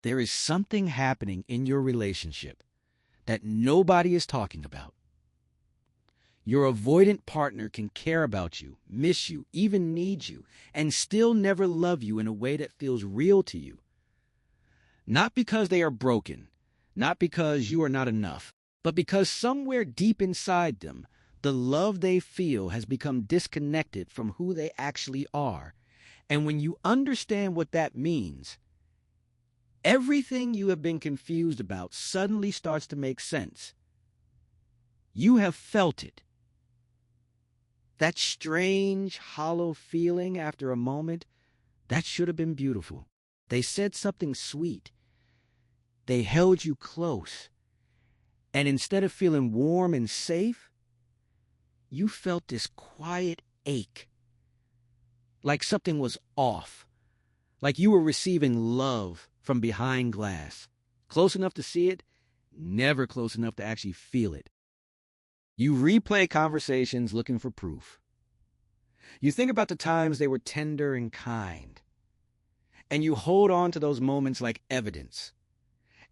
There is something happening in your relationship that nobody is talking about. Your avoidant partner can care about you, miss you, even need you, and still never love you in a way that feels real to you. Not because they are broken, not because you are not enough, but because somewhere deep inside them, the love they feel has become disconnected from who they actually are. And when you understand what that means, everything you have been confused about suddenly starts to make sense. You have felt it. That strange, hollow feeling after a moment, that should have been beautiful. They said something sweet. They held you close. And instead of feeling warm and safe, you felt this quiet ache. Like something was off. Like you were receiving love from behind glass. Close enough to see it, never close enough to actually feel it. You replay conversations looking for proof. You think about the times they were tender and kind. And you hold on to those moments like evidence.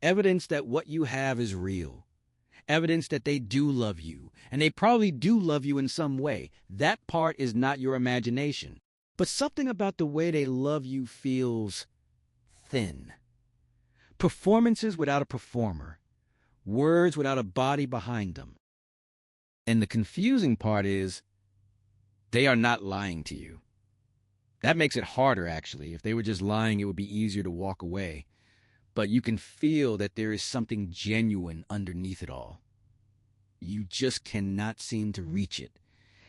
Evidence that what you have is real. Evidence that they do love you. And they probably do love you in some way. That part is not your imagination. But something about the way they love you feels thin. Performances without a performer. Words without a body behind them. And the confusing part is, they are not lying to you. That makes it harder, actually. If they were just lying, it would be easier to walk away. But you can feel that there is something genuine underneath it all. You just cannot seem to reach it.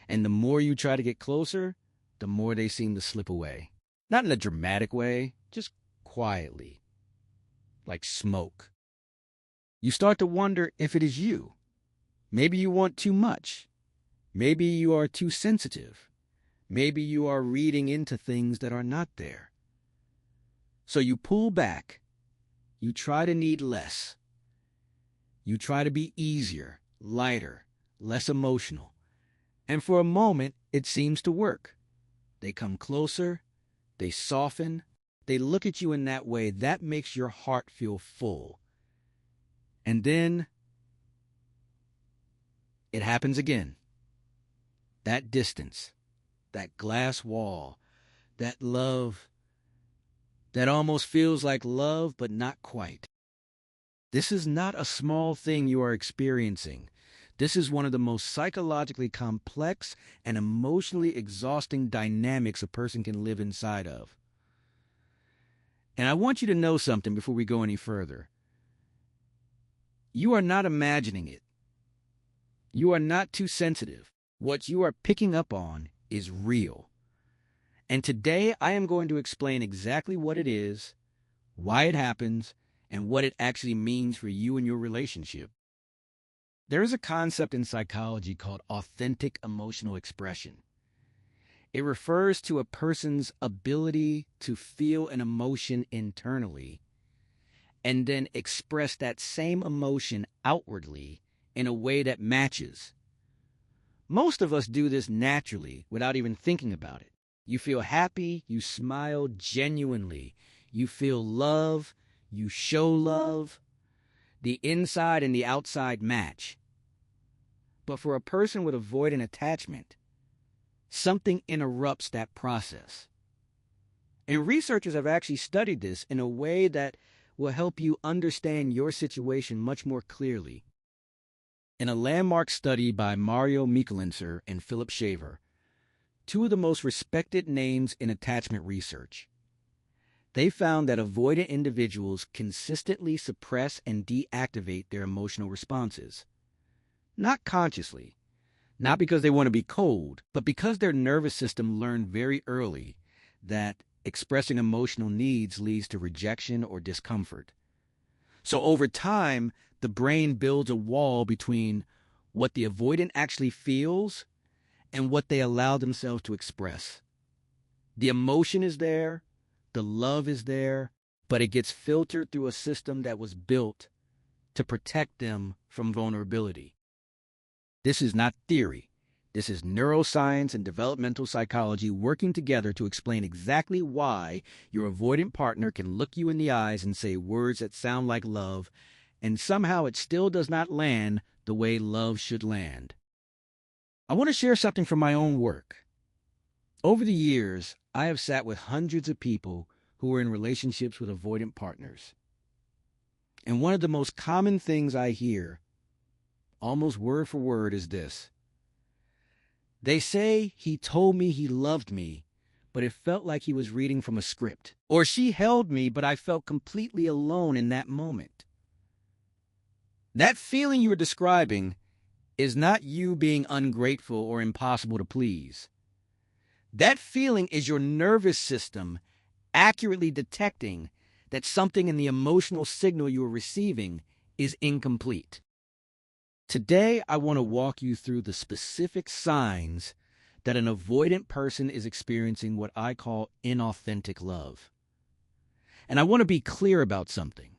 And the more you try to get closer, the more they seem to slip away. Not in a dramatic way, just quietly. Like smoke. You start to wonder if it is you. Maybe you want too much. Maybe you are too sensitive. Maybe you are reading into things that are not there. So you pull back. You try to need less. You try to be easier, lighter, less emotional. And for a moment, it seems to work. They come closer. They soften. They look at you in that way. That makes your heart feel full. And then it happens again. That distance, that glass wall, that love that almost feels like love, but not quite. This is not a small thing you are experiencing. This is one of the most psychologically complex and emotionally exhausting dynamics a person can live inside of. And I want you to know something before we go any further. You are not imagining it. You are not too sensitive. What you are picking up on is real. And today I am going to explain exactly what it is, why it happens, and what it actually means for you and your relationship. There is a concept in psychology called authentic emotional expression. It refers to a person's ability to feel an emotion internally and then express that same emotion outwardly in a way that matches. Most of us do this naturally without even thinking about it. You feel happy, you smile genuinely, you feel love, you show love. The inside and the outside match. But for a person with avoidant attachment, something interrupts that process. And researchers have actually studied this in a way that will help you understand your situation much more clearly. In a landmark study by Mario Mikulincer and Philip Shaver, two of the most respected names in attachment research, they found that avoidant individuals consistently suppress and deactivate their emotional responses. Not consciously, not because they want to be cold, but because their nervous system learned very early that expressing emotional needs leads to rejection or discomfort. So over time, the brain builds a wall between what the avoidant actually feels and what they allow themselves to express. The emotion is there, the love is there, but it gets filtered through a system that was built to protect them from vulnerability. This is not theory. This is neuroscience and developmental psychology working together to explain exactly why your avoidant partner can look you in the eyes and say words that sound like love, and somehow it still does not land the way love should land. I want to share something from my own work. Over the years, I have sat with hundreds of people who are in relationships with avoidant partners. And one of the most common things I hear, almost word for word, is this. They say he told me he loved me, but it felt like he was reading from a script. Or she held me, but I felt completely alone in that moment. That feeling you are describing is not you being ungrateful or impossible to please. That feeling is your nervous system accurately detecting that something in the emotional signal you are receiving is incomplete. Today, I want to walk you through the specific signs that an avoidant person is experiencing what I call inauthentic love. And I want to be clear about something.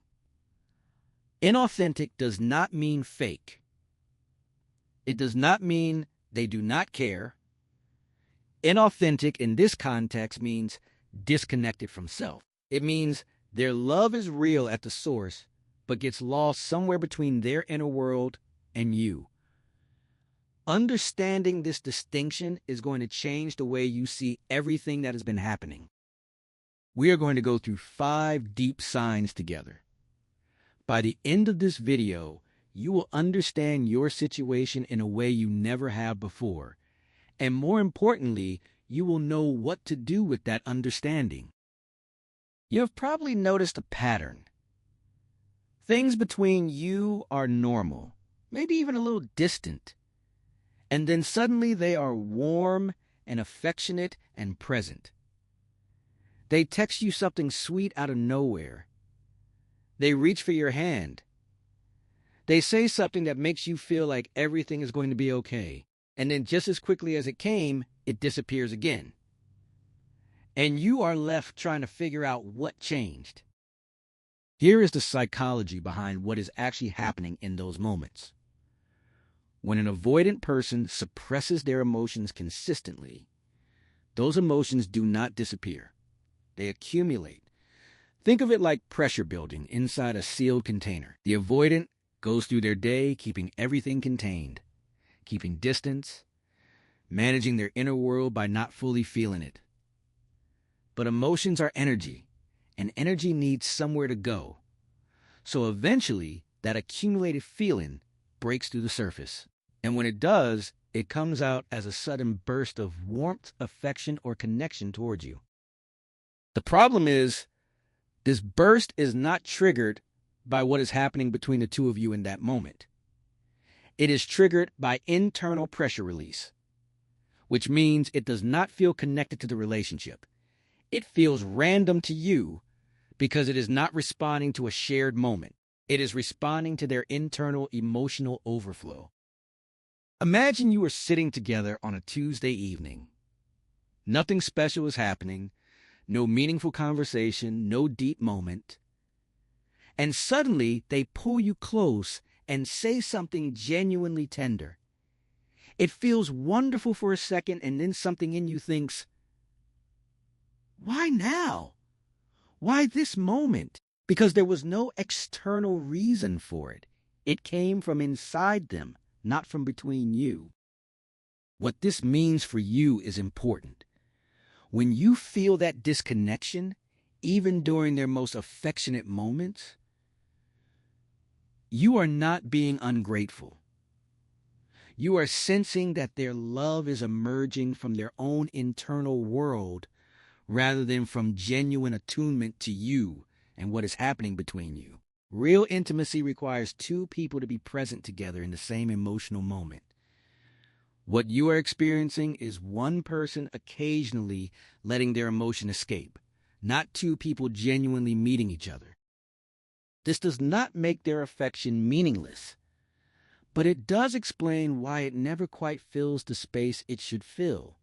Inauthentic does not mean fake. It does not mean they do not care. Inauthentic in this context means disconnected from self. It means their love is real at the source, but gets lost somewhere between their inner world and you. Understanding this distinction is going to change the way you see everything that has been happening. We are going to go through 5 deep signs together. By the end of this video, you will understand your situation in a way you never have before. And more importantly, you will know what to do with that understanding. You have probably noticed a pattern. Things between you are normal, maybe even a little distant. And then suddenly they are warm and affectionate and present. They text you something sweet out of nowhere. They reach for your hand. They say something that makes you feel like everything is going to be okay. And then just as quickly as it came, it disappears again. And you are left trying to figure out what changed. Here is the psychology behind what is actually happening in those moments. When an avoidant person suppresses their emotions consistently, those emotions do not disappear. They accumulate. Think of it like pressure building inside a sealed container. The avoidant goes through their day keeping everything contained, keeping distance, managing their inner world by not fully feeling it. But emotions are energy, and energy needs somewhere to go. So eventually, that accumulated feeling breaks through the surface. And when it does, it comes out as a sudden burst of warmth, affection, or connection towards you. The problem is, this burst is not triggered by what is happening between the two of you in that moment. It is triggered by internal pressure release, which means it does not feel connected to the relationship. It feels random to you because it is not responding to a shared moment. It is responding to their internal emotional overflow. Imagine you are sitting together on a Tuesday evening. Nothing special is happening, no meaningful conversation, no deep moment. And suddenly they pull you close and say something genuinely tender. It feels wonderful for a second, and then something in you thinks, why now? Why this moment? Because there was no external reason for it. It came from inside them, not from between you. What this means for you is important. When you feel that disconnection, even during their most affectionate moments, you are not being ungrateful. You are sensing that their love is emerging from their own internal world rather than from genuine attunement to you and what is happening between you. Real intimacy requires 2 people to be present together in the same emotional moment. What you are experiencing is one person occasionally letting their emotion escape, not 2 people genuinely meeting each other. This does not make their affection meaningless, but it does explain why it never quite fills the space it should fill.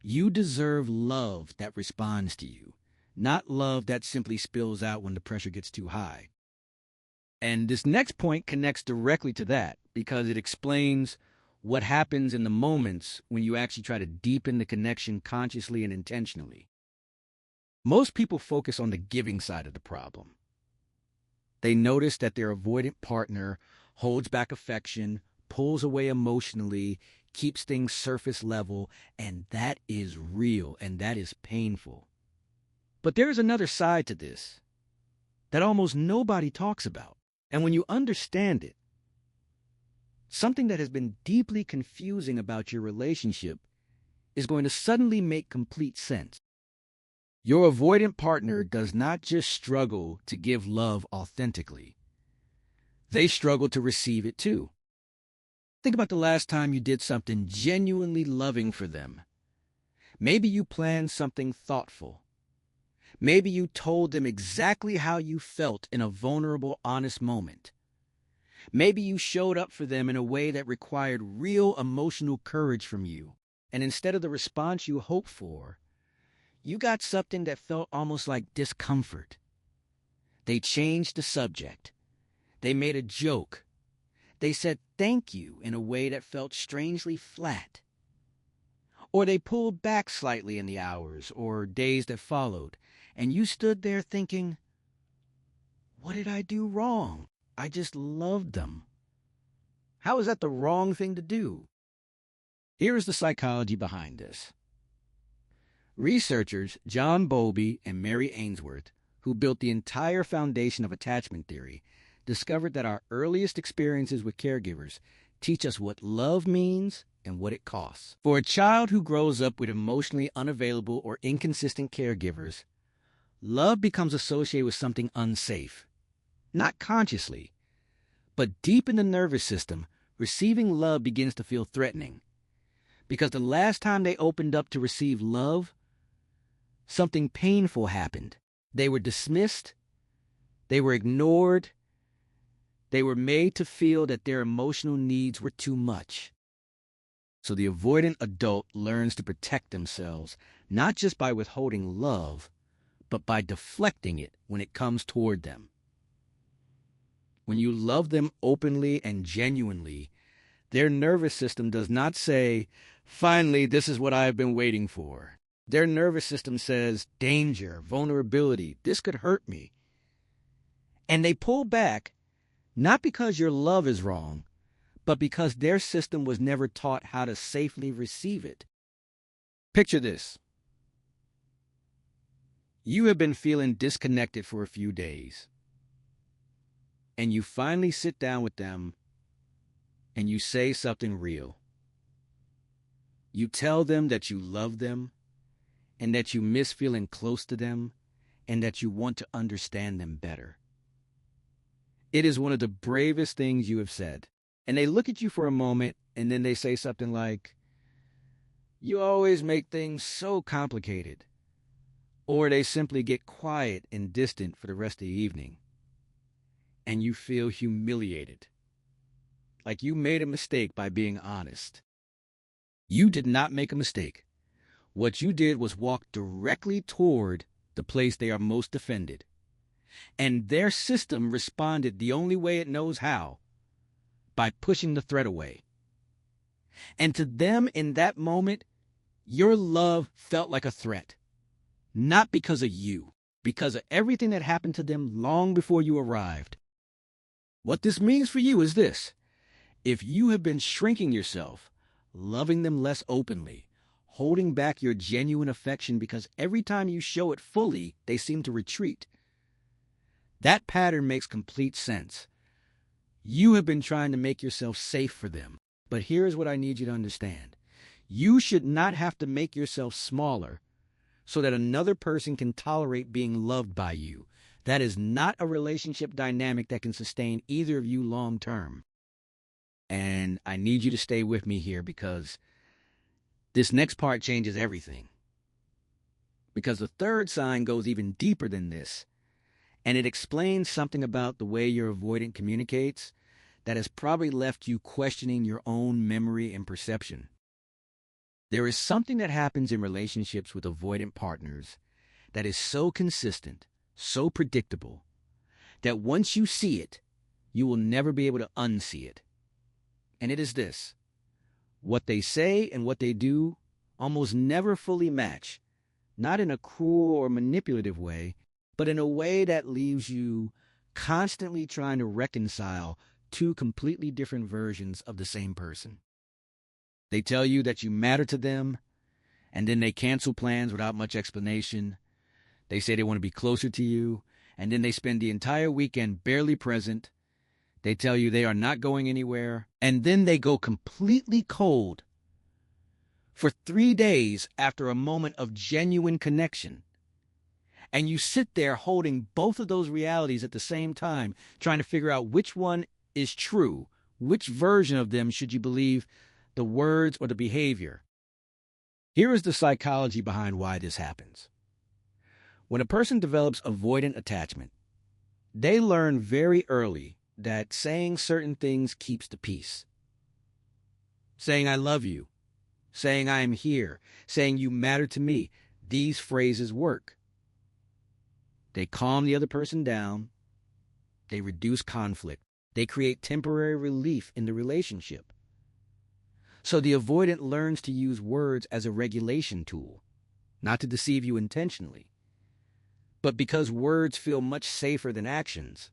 You deserve love that responds to you, not love that simply spills out when the pressure gets too high. And this next point connects directly to that because it explains what happens in the moments when you actually try to deepen the connection consciously and intentionally. Most people focus on the giving side of the problem. They notice that their avoidant partner holds back affection, pulls away emotionally, keeps things surface level, and that is real and that is painful. But there is another side to this that almost nobody talks about. And when you understand it, something that has been deeply confusing about your relationship is going to suddenly make complete sense. Your avoidant partner does not just struggle to give love authentically. They struggle to receive it too. Think about the last time you did something genuinely loving for them. Maybe you planned something thoughtful. Maybe you told them exactly how you felt in a vulnerable, honest moment. Maybe you showed up for them in a way that required real emotional courage from you. And instead of the response you hoped for, you got something that felt almost like discomfort. They changed the subject. They made a joke. They said thank you in a way that felt strangely flat. Or they pulled back slightly in the hours or days that followed, and you stood there thinking, what did I do wrong? I just loved them. How is that the wrong thing to do? Here is the psychology behind this. Researchers John Bowlby and Mary Ainsworth, who built the entire foundation of attachment theory, discovered that our earliest experiences with caregivers teach us what love means and what it costs. For a child who grows up with emotionally unavailable or inconsistent caregivers, love becomes associated with something unsafe. Not consciously, but deep in the nervous system, receiving love begins to feel threatening. Because the last time they opened up to receive love, something painful happened. They were dismissed. They were ignored. They were made to feel that their emotional needs were too much. So the avoidant adult learns to protect themselves, not just by withholding love, but by deflecting it when it comes toward them. When you love them openly and genuinely, their nervous system does not say, finally, this is what I have been waiting for. Their nervous system says, danger, vulnerability, this could hurt me. And they pull back, not because your love is wrong, but because their system was never taught how to safely receive it. Picture this. You have been feeling disconnected for a few days, and you finally sit down with them and you say something real. You tell them that you love them and that you miss feeling close to them and that you want to understand them better. It is one of the bravest things you have said. And they look at you for a moment and then they say something like, you always make things so complicated. Or they simply get quiet and distant for the rest of the evening. And you feel humiliated. Like you made a mistake by being honest. You did not make a mistake. What you did was walk directly toward the place they are most offended. And their system responded the only way it knows how, by pushing the threat away. And to them in that moment, your love felt like a threat. Not because of you, because of everything that happened to them long before you arrived. What this means for you is this. If you have been shrinking yourself, loving them less openly, holding back your genuine affection because every time you show it fully, they seem to retreat, that pattern makes complete sense. You have been trying to make yourself safe for them. But here's what I need you to understand. You should not have to make yourself smaller so that another person can tolerate being loved by you. That is not a relationship dynamic that can sustain either of you long term. And I need you to stay with me here because this next part changes everything. Because the third sign goes even deeper than this. And it explains something about the way your avoidant communicates that has probably left you questioning your own memory and perception. There is something that happens in relationships with avoidant partners that is so consistent, so predictable, that once you see it, you will never be able to unsee it. And it is this. What they say and what they do almost never fully match, not in a cruel or manipulative way, but in a way that leaves you constantly trying to reconcile two completely different versions of the same person. They tell you that you matter to them, and then they cancel plans without much explanation. They say they want to be closer to you, and then they spend the entire weekend barely present. They tell you they are not going anywhere, and then they go completely cold for 3 days after a moment of genuine connection. And you sit there holding both of those realities at the same time, trying to figure out which one is true, which version of them should you believe, the words or the behavior. Here is the psychology behind why this happens. When a person develops avoidant attachment, they learn very early that saying certain things keeps the peace. Saying I love you, saying I am here, saying you matter to me, these phrases work. They calm the other person down. They reduce conflict. They create temporary relief in the relationship. So the avoidant learns to use words as a regulation tool, not to deceive you intentionally. But because words feel much safer than actions,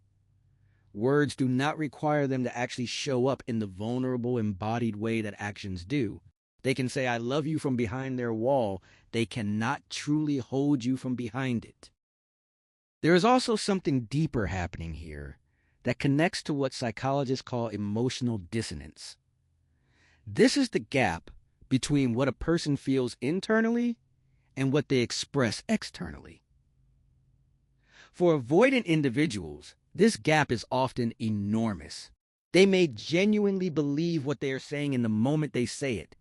words do not require them to actually show up in the vulnerable, embodied way that actions do. They can say, I love you from behind their wall. They cannot truly hold you from behind it. There is also something deeper happening here that connects to what psychologists call emotional dissonance. This is the gap between what a person feels internally and what they express externally. For avoidant individuals, this gap is often enormous. They may genuinely believe what they are saying in the moment they say it.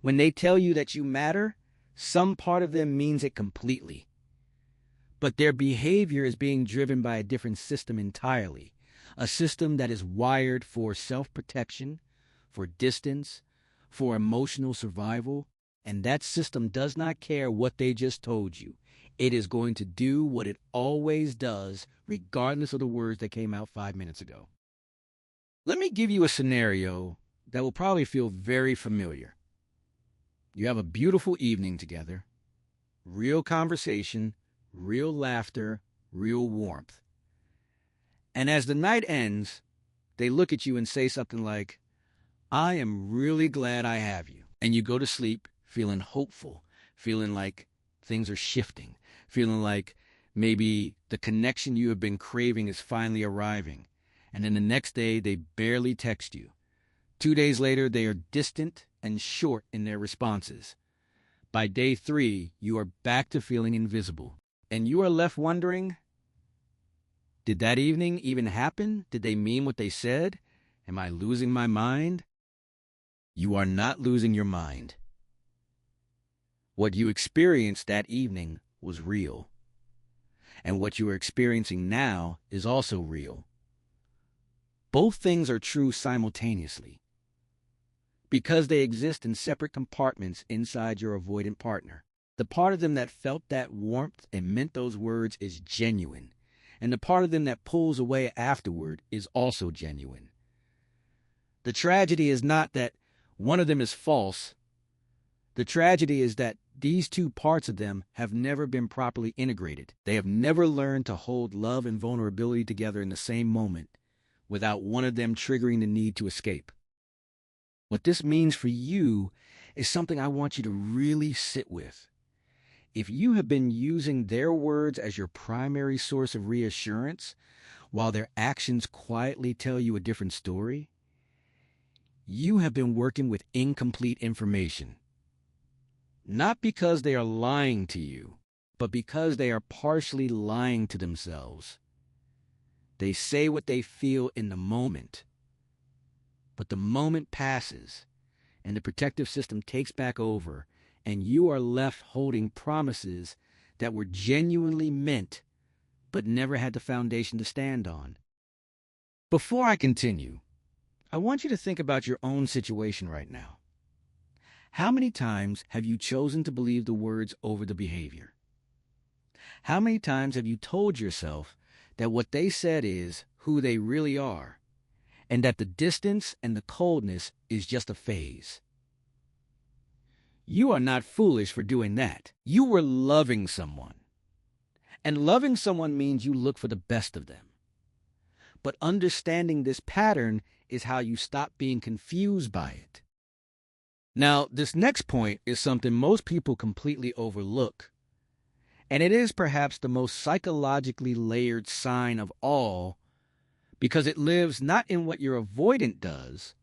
When they tell you that you matter, some part of them means it completely. But their behavior is being driven by a different system entirely, a system that is wired for self-protection, for distance, for emotional survival, and that system does not care what they just told you. It is going to do what it always does, regardless of the words that came out 5 minutes ago. Let me give you a scenario that will probably feel very familiar. You have a beautiful evening together, real conversation, real laughter, real warmth. And as the night ends, they look at you and say something like, I am really glad I have you. And you go to sleep feeling hopeful, feeling like things are shifting, feeling like maybe the connection you have been craving is finally arriving. And then the next day, they barely text you. 2 days later, they are distant and short in their responses. By day 3, you are back to feeling invisible. And you are left wondering, did that evening even happen? Did they mean what they said? Am I losing my mind? You are not losing your mind. What you experienced that evening was real. And what you are experiencing now is also real. Both things are true simultaneously, because they exist in separate compartments inside your avoidant partner. The part of them that felt that warmth and meant those words is genuine, and the part of them that pulls away afterward is also genuine. The tragedy is not that one of them is false. The tragedy is that these two parts of them have never been properly integrated. They have never learned to hold love and vulnerability together in the same moment without one of them triggering the need to escape. What this means for you is something I want you to really sit with. If you have been using their words as your primary source of reassurance, while their actions quietly tell you a different story, you have been working with incomplete information. Not because they are lying to you, but because they are partially lying to themselves. They say what they feel in the moment, but the moment passes, and the protective system takes back over, and you are left holding promises that were genuinely meant, but never had the foundation to stand on. Before I continue, I want you to think about your own situation right now. How many times have you chosen to believe the words over the behavior? How many times have you told yourself that what they said is who they really are, and that the distance and the coldness is just a phase? You are not foolish for doing that. You were loving someone. And loving someone means you look for the best of them. But understanding this pattern is how you stop being confused by it. Now, this next point is something most people completely overlook. And it is perhaps the most psychologically layered sign of all, because it lives not in what your avoidant does,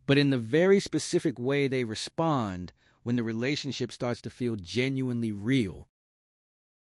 but in the very specific way they respond when the relationship starts to feel genuinely real